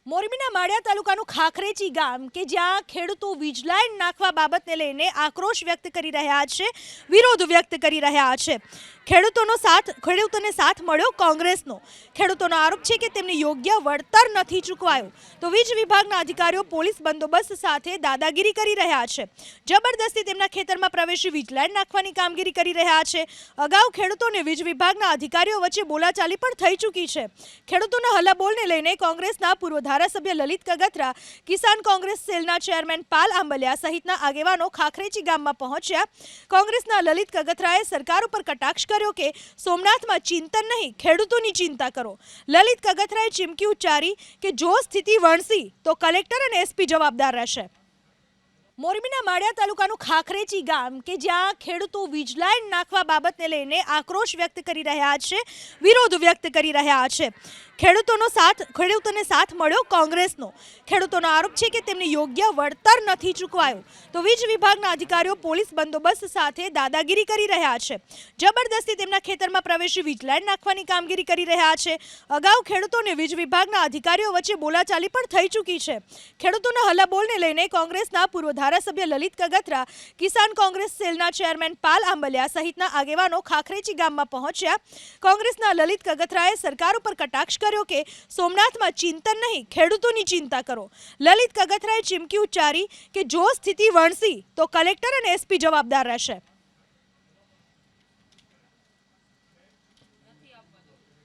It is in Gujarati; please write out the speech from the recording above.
મોરબીના માળિયા તાલુકાનું ખાખરેચી ગામ કે જ્યાં ખેડૂતો વીજ લાઈન નાખવા બાબતને લઈને આક્રોશ વ્યક્ત કરી રહ્યા છે, વિરોધ વ્યક્ત કરી રહ્યા છે। ખેડૂતોને સાથ મળ્યો કોંગ્રેસનો। ખેડૂતોનો આરોપ છે કે તેમને યોગ્ય વળતર નથી ચૂકવાયું, તો વીજ વિભાગના અધિકારીઓ પોલીસ બંદોબસ્ત સાથે દાદાગીરી કરી રહ્યા છે। જબરદસ્તી તેમના ખેતરમાં પ્રવેશી વીજ લાઈન નાખવાની કામગીરી કરી રહ્યા છે। અગાઉ ખેડૂતોને વીજ વિભાગના અધિકારીઓ વચ્ચે બોલાચાલી પણ થઈ ચૂકી છે। ખેડૂતોના હલ્લાબોલને લઈને કોંગ્રેસના પૂર્વ ધારાસભ્ય લલિત કગથરા, કિસાન કોંગ્રેસ સેલના ચેરમેન પાલ આંબલિયા સહિતના આગેવાનો ખાખરેચી ગામમાં પહોંચ્યા। કોંગ્રેસના લલિત કગથરાએ સરકાર ઉપર કટાક્ષ કર્યો કે સોમનાથમાં ચિંતન નહીં, ખેડૂતોની ચિંતા કરો। લલિત કગથરાએ ચીમકી ઉચ્ચારી કે જો સ્થિતિ વણસી તો કલેક્ટર અને એસપી જવાબદાર રહેશે। મોરબીના માળિયા તાલુકાનું ખાખરેચી ગામ કે જ્યાં ખેડૂતો વીજ લાઈન નાખવા બાબતને લઈને આક્રોશ વ્યક્ત કરી રહ્યા છે, વિરોધ વ્યક્ત કરી રહ્યા છે। ખેડૂતોને સાથ મળ્યો કોંગ્રેસનો। ખેડૂતોનો આરોપ છે કે તેમને યોગ્ય વળતર નથી ચૂકવાયું, તો વીજ વિભાગના અધિકારીઓ પોલીસ બંદોબસ્ત સાથે દાદાગીરી કરી રહ્યા છે। જબરદસ્તી તેમના ખેતરમાં પ્રવેશી વીજ લાઈન નાખવાની કામગીરી કરી રહ્યા છે। અગાઉ ખેડૂતોને વીજ વિભાગના અધિકારીઓ વચ્ચે બોલાચાલી પણ થઈ ચૂકી છે। ખેડૂતોના હલ્લાબોલને લઈને કોંગ્રેસના પૂર્વ ધારાસભ્ય લલિત કગથરા, કિસાન કોંગ્રેસ સેલના ચેરમેન પાલ આંબલિયા સહિતના આગેવાનો ખાખરેચી ગામમાં પહોંચ્યા। કોંગ્રેસના લલિત કગથરાએ સરકાર ઉપર કટાક્ષ કર્યો કે સોમનાથમાં ચિંતન નહીં, ખેડૂતોની ચિંતા કરો। લલિત કગથરાએ ચીમકી ઉચ્ચારી કે જો સ્થિતિ વણસી તો કલેક્ટર અને એસપી જવાબદાર રહેશે।